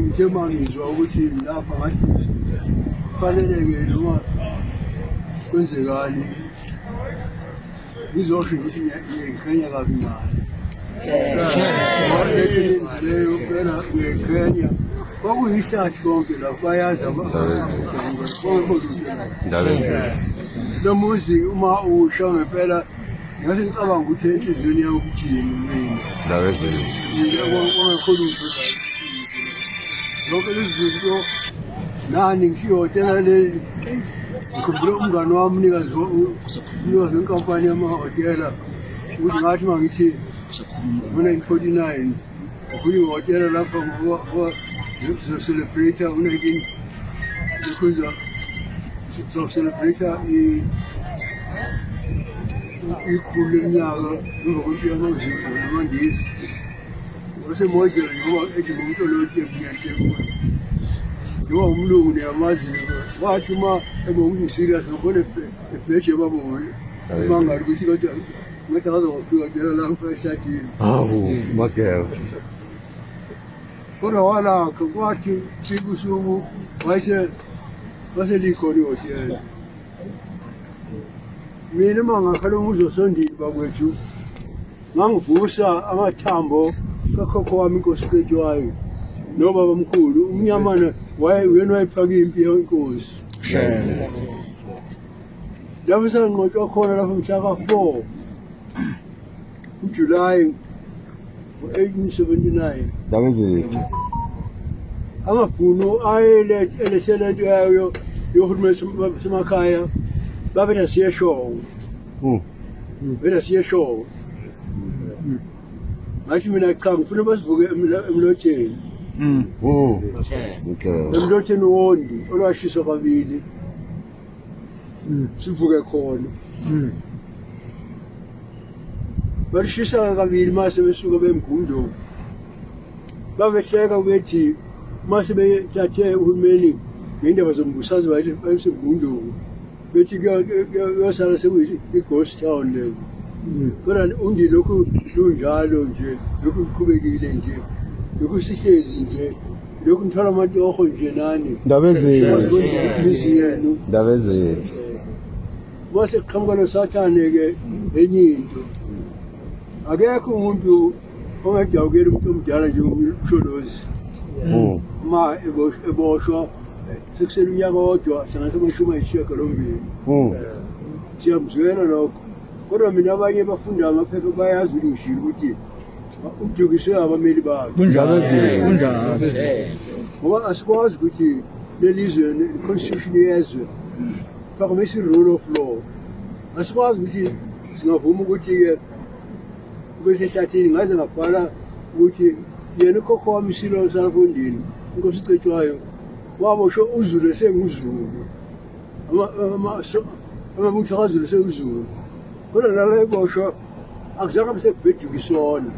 ngithe mangizwa ukuthi lapha ngathi kufaneleke noma kwenzekani ngizosho ukuthi ngiyiqhenya kabi ngayo leyo phela ngiyiqhenya kwakuyihlathi konke lapho bayazi lo muzi uma usho ngempela ngathi ngicabanga ukuthi enhliziyweni yami ukuthini mina ongekhona ukuthi lokho lezinto nani ngiyotela leli ngikhumbula umngane wami umnikazi wenkampani yamahhotela ukuthi ngathi uma ngithi ngo-1949 ukhulye ihhotela lapho sizocelebrate sizocelebrate ikhulu leminyaka emva kwempi yamandizi wasemozela ngoba ethi ngumuntu olontekuyantekuwa njengoba umlungu niyamazi wathi uma ebonguthi serious ngabona ebheje babona imangalo ukuthi kodwa ngathi akazofika tela lapho ehlathini Makela. kodwa walakha kwathi sibusuku waselikhona ihhotela mina uma ngakhala ngizosondini bakwethu ngangivusa amathambo kakhokho wami inkosi Cetshwayo nobaba mkhulu umnyamana uyena wayephaka impi yenkosi lapho sengqotshwa khona lapho mhla ka-4 uJulayi ngo-1879 Davezithu. amabhunu ayelethele into yayo yohulumeni semakhaya babena siyeshowo bena siyeshowo ngathi mina cha ngifuna basivuke emlotheni emlotheni wondi olwashiswa kabili sivuke khona balishisa kabili mase besuka bemgundu babehleka bethi mase bethathe uhulumeni ngendaba zombusazwe bathi bayisemgundu bethi kuyosala sekuyi-ghost town leyo kodwa undi lokhu lunjalo nje lokhu kuqhubekile nje lokhu sihlezi nje lokhu ngithola amatoho nje nani imizi yenu Davezithu. mase kuqhamuka nosathane-ke enye into akekho umuntu ongedawukeli umuntu omdala njengomsholozi uma eboshwa sekusele unyaka wodwa sangasemashumi ayisishiyagalombili siyamzwela lokho kodwa mina abanye abafunda amaphepha bayazi ukuthi ngishilo ukuthi udukiswe abameli bakhe ngoba asikwazi ukuthi lelizwe i-constitution yezwe fakamisa i-rule of law asikwazi ukuthi singavuma ukuthi-ke kubesehlathini ngaze ngabhala ukuthi yena ukhokho wami isilo salafondini inkosi Cetshwayo wabosho uZulu esenguzulu amabutho akaZulu esenguzulu kodwa lala eboshwa akuzange besekubhedukisona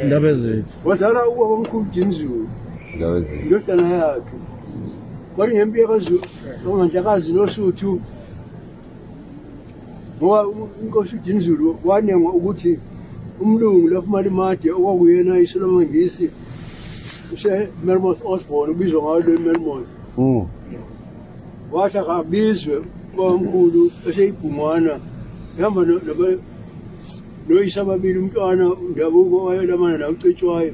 Davezithu. wazala ubabamkhulu Dinizulu Davezithu. indodana yakhe kwathi ngempi yaNdlakazi noSuthu ngoba inkosi uDinizulu wanengwa ukuthi umlungu lapho uMalimade okwakuyena iSolomangisi use-Melmoth Osborne ubizwa ngayo lo Melmoth wathi akabizwe ubabamkhulu eseyibhungwana ehamba noyise ababili umntwana ndabuko owayelamana nawo uCetshwayo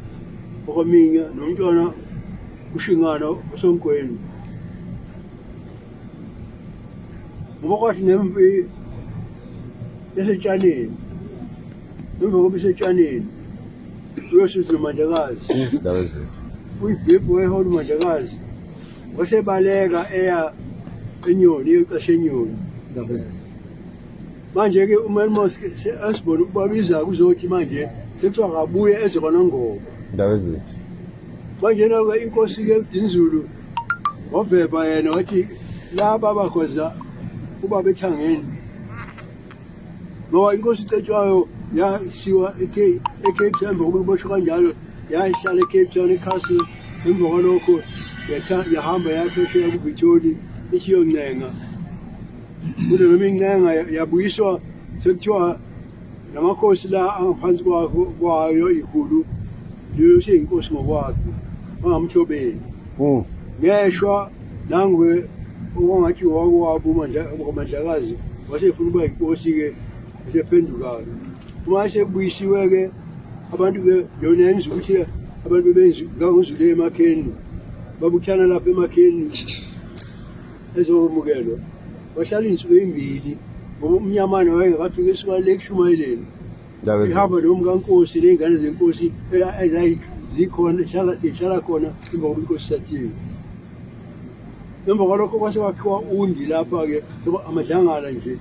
okwaminya nomntwana uShingana uSongweni ngoba kwathi nempi esetshaneni emva koba isetshaneni uyosutha noMandlakazi Davezithu. uyibhebhu wayehola uMandlakazi wasebaleka eya eNyoni iyexesha eNyoni manje-ke uMelmoth Osborne ubabiza kuzothi manje sekuthiwa kabuye eze kwaNongoma Davezithu. manjena-ke inkosi-ke uDinizulu waveba yena wathi laba abakhoza ubaba eThangeni ngoba inkosi Cetshwayo yashiwa eCape Town emva kokuba iboshwe kanjalo yahlala eCape Town eCastle emva kwalokho yahamba yaphesheya kuVictoria isiyoncenga kude noma incenga yabuyiswa sekuthiwa namakhosi la angaphansi kwayo ikhulu leyo seyinkosi ngokwakhe wangamthobeli ngeshwa nangwe okungathi wakwabo mandlakazi wasefuna ukuba inkosi-ke esephendukayo uma sebuyisiwe-ke abantu-ke yona yenza ukuthi abantu nganguzule emakheni babuthana lapha emakheni ezomukelwa bahlala iy'nsuku ey'mbili ngoba umnyamane wayengakafika esuka le kushumayeleni ihamba noma kankosi ney'ngane zenkosi zikhona zihlala khona emva kokuba inkosi sathiwe emva kwalokho kwase kwakhiwa undi lapha-ke amadlangala nje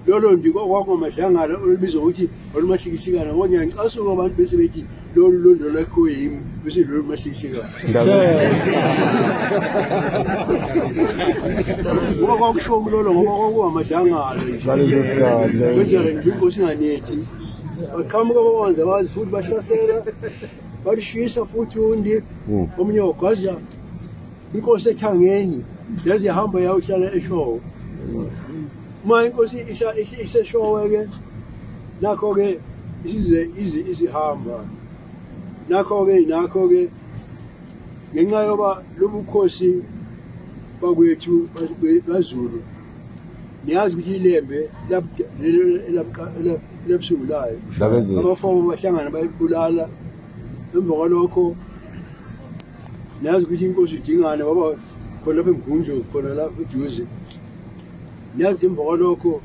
lolo ndi kwakungamadlangala olubizwa ngokuthi olumashikishikana ngoba ngiyangicasuka abantu bese bethi lolu londo lakho yimi bese lolu mashikishikana ngoba kwakusho kulolo ngoba kwakungamadlangala nje kwenzela nje inkosi inganethi baqhamuka babanzi abazi futhi bahlasela balishisa futhi undi omunye wagwaza inkosi ethangeni yaze yahamba yawuhlala eshowe uma inkosi iseshowe-ke nakho-ke izihamba nakho-ke ngenxa yoba lobukhosi bakwethu baZulu niyazi ukuthi ilembe elabusungulayo abafoko bahlangana bayibulala emva kwalokho niyazi ukuthi inkosi idingana baba khona lapha eMgunjo khona lapha eduze niyazi emva kwalokho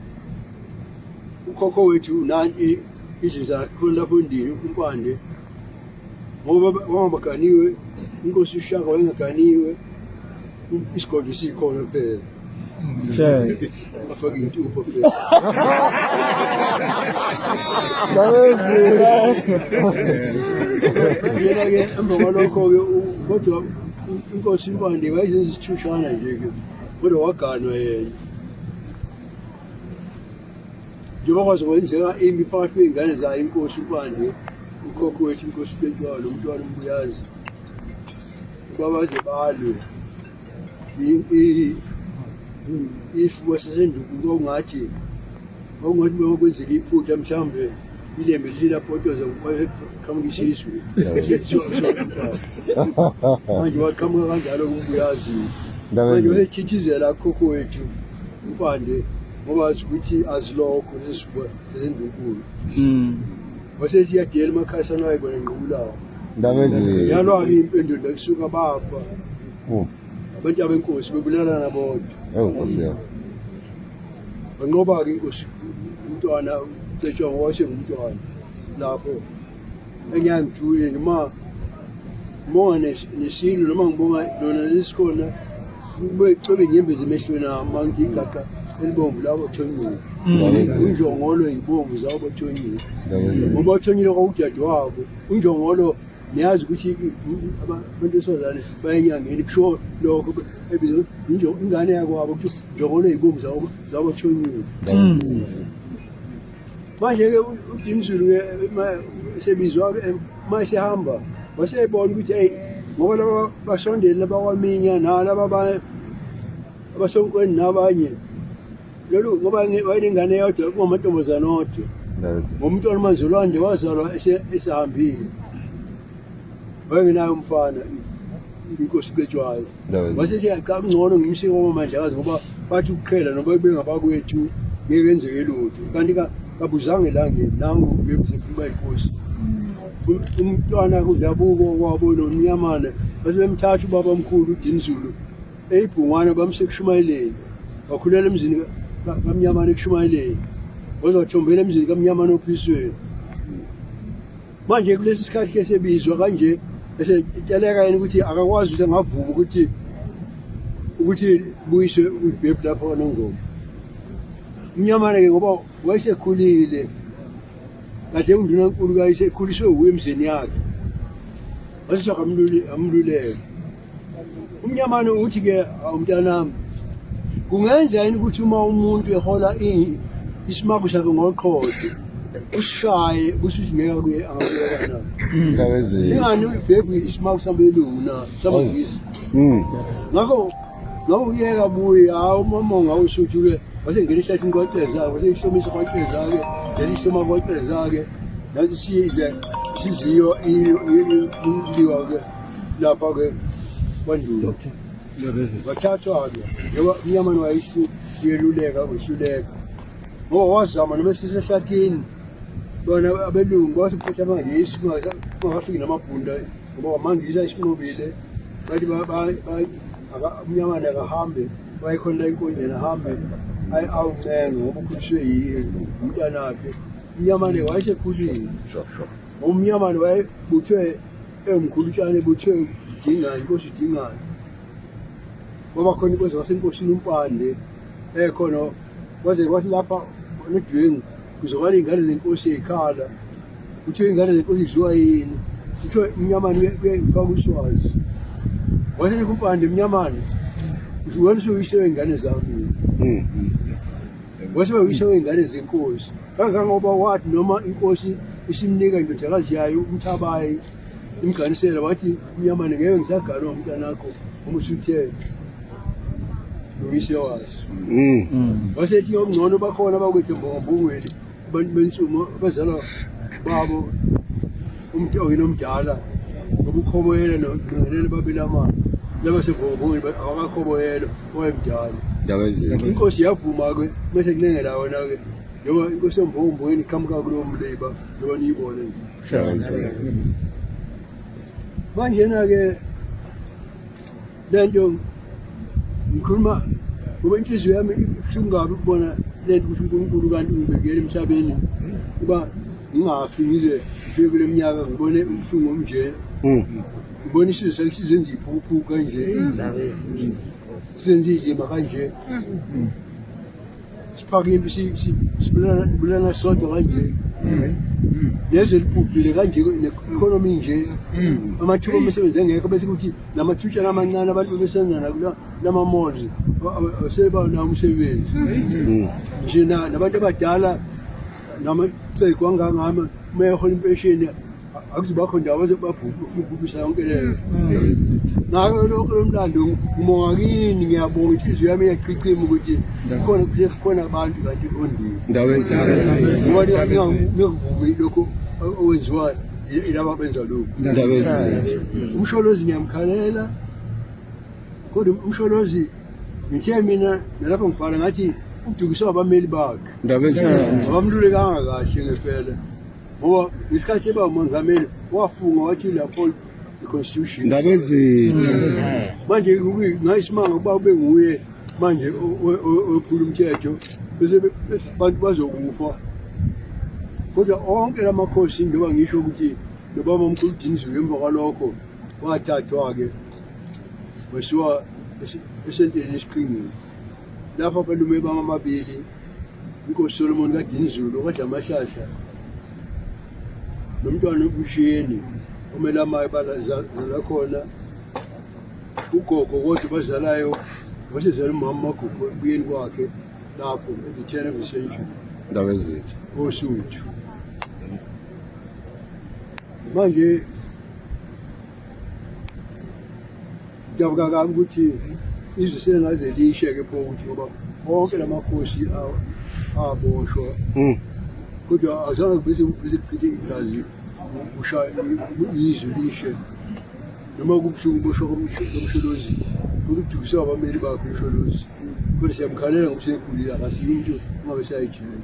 ukhokho wethu nanti iziza khona lapho endini umpande ngoba wangabaganiwe inkosi uShaka wayengaganiwe isigodlo sikhona phela afake intupho phela yena-ke emva kwalokho-ke kodwa inkosi umpande wayezenza isithushana nje-ke kodwa waganwa yena njengoba kwaze kwenzeka impi phakathi kwey'ngane zayo inkosi umpande ukhokho wethu inkosi Betshwayo nomntwana uMbuyazi babaze balwe ifu wasesenduku kwakungathi bakwenzeka iphutha mhlawumbe ilembe lilapotoza qhamuka isizwe manje waqhamuka kanjalo uMbuyazi manje wayethithizela ukhokho wethu umpande ngoba azi ukuthi azilokho lesifuba sesendunkulu wasesiyadela emakhasana wayebona nqubulawo yalwa-ke impendulo kusuka bafa abantu abenkosi bebulalana bodwa banqoba-ke inkosi umntwana Betshwayo ngoba wasengumntwana lapho engiyangithule noma ngibonga nesilo noma ngibonga lona lesikhona cwebe inyembezi emehlweni ami mangiyigaqa elibomvu labo bathonyiwe unjongolo yibomvu zabo bathonyiwe ngoba bathonyile kwakudadewabo unjongolo niyazi ukuthi abantu besifazane bayenyangeni kusho lokho ingane yakwabo kuthi njongolo yibomvu zabo bathonyiwe manje-ke uDinizulu-ke sebizwa-ke uma esehamba wasebona ukuthi eyi ngoba laba basondeli labakwaminya nalaba abasonkweni nabanye lolu ngoba wayenengane yodwa kungamantombazane odwa ngomntwana uManzulwane nje wazalwa esehambile wayengenayo umfana inkosi Betshwayo wasethi kangcono ngimsike kwamandlakazi ngoba bathi ukuqhela noma bengabakwethu ngeke kwenzeke lutho kanti kabuzange elangeni nangu bemsefuna inkosi umntwana kundabuko kwabona umnyamana base bemthatha ubaba omkhulu uDinizulu eyibhungwana bamse kushumayeleni wakhulela emzini kamnyamana ekushumayeleni wazothombela emzini kamnyamana ophisweni manje kulesi sikhathi ke sebizwa kanje eseteleka yena ukuthi akakwazi ukuthi angavuma ukuthi buyiswe uBhebhi lapho kaNongoma umnyamana-ke ngoba wayesekhulile kade undunankulu kayisekhuliswe uwe emzini yakhe wasisho amluleka umnyamana uthi-ke umntanami kungenza yini ukuthi uma umuntu ehola isimako sakhe ngoqoqo usishaye kusithi ngeke kuye angabuyeka na ingani uBhebhi isimako sambelungu na samangisi ngakho uyeka buye hawu mama ngawusuthi-ke wasengenisa inkotseza waseyihlomisa inkotseza-ke yazihloma inkotseza-ke nazi siyize inhliziyo iliwa-ke lapha-ke kwandulo wathathwa-ke ngoba umnyamani wayeyeluleka wehluleka ngoba wazama noma sisehlathini bona abelungu basiphethe amangisi kungakafiki namabhunda ngoba amangisi ayisinqobile bathi umnyamani akahambe wayekhona la enkonyeni ahambe awuncenge ngoba ukhuliswe umntanakhe umnyamani wayesekhulile umnyamani wayebuthwe emkhulutshane buthwe Dingane inkosi Dingane ngoba khona inkosi wasenkosini umpande ekhona kwaze kwathi lapha nodwengu kuzokala iy'ngane zenkosi ey'khala kuthiwe iy'ngane zenkosi zidliwa yini kuthiwe umnyamani kuyafaka uswazi wasenikho umpande mnyamani wena usuyise wey'ngane zami wase uyise wey'ngane zenkosi kangangoba wathi noma inkosi isimnika indodakazi yayo umthabayi imganisela wathi umnyamani ngeke ngisaganwa umntanakho uma usuthe uyise wazi wasethi ongcono bakhona abakwethu embongweni abantu bensumo abazalwa babo oyena omdala ngoba ukhoboyela nongqingelele babelamana labasembongweni abakakhoboyela owayemdala inkosi yavuma-ke mese kuncengela wona-ke njengoba inkosi embongweni iqhamuka kulowo mliba njengoba niyibone manjena-ke lento ngikhuluma ngoba inhliziyo yami ibuhlungu kabi ukubona lento ukuthi uNkulunkulu kanti ungibekele emhlabeni kuba ngingafi ngize ngifike kule minyaka ngibone ubuhlungu omnje ngibone isizwe sakhe sizenza iphuphu kanje sizenza iy'lima kanje siphake impi sibulana sodwa kanje leze libhubhile kanje ne-economy nje amathuba omsebenzi engekho bese kuthi namathutshana amancane abantu besenzana lama-malls sebanawo umsebenzi nje nabantu abadala namacego angangama uma ehola impesheni akuzibakho ndawo babhubhisa yonke leyo ngako lokho lo mlando ngibonga kini ngiyabonga inhliziyo yami iyachicima ukuthi khona abantu kanti ondile ngoba ngiyakuvumi lokho owenziwayo ilaba benza lokhu umsholozi ngiyamkhalela kodwa umsholozi ngithe mina nalapho ngibhala ngathi udukiswa abameli bakhe abamlulekanga kahle ngempela ngoba ngesikhathi eba umongameli wafunga wathi lapho i-constitution manje ngayisimanga ukuba ube nguye manje ophula umthetho bese abantu bazokufa kodwa onke la makhosi njengoba ngisho ukuthi nobaba omkhulu uDinizulu emva kwalokho wathathwa-ke wesiwa esenteni esiqhingini lapho abalume bami amabili inkosi Solomon kaDinizulu kaDlamashasha nomntwana uMshini umelamayo bazala khona ugogo kodwa bazalayo wasezala umama magugu ekubuyeni kwakhe lapho at the turn of the century osuthu manje ngiyabuka kabi ukuthi izwe selingaze lisheke pho ukuthi ngoba onke la makhosi aboshwa kodwa azange bese kuchithe igazi ushaya izwe lishe noma kubuhlungu boshwa komsholozi ukudukiswa abameli bakhe umsholozi kodwa siyamkhalela ngokusekhulile akasiyo into ungabe sayijela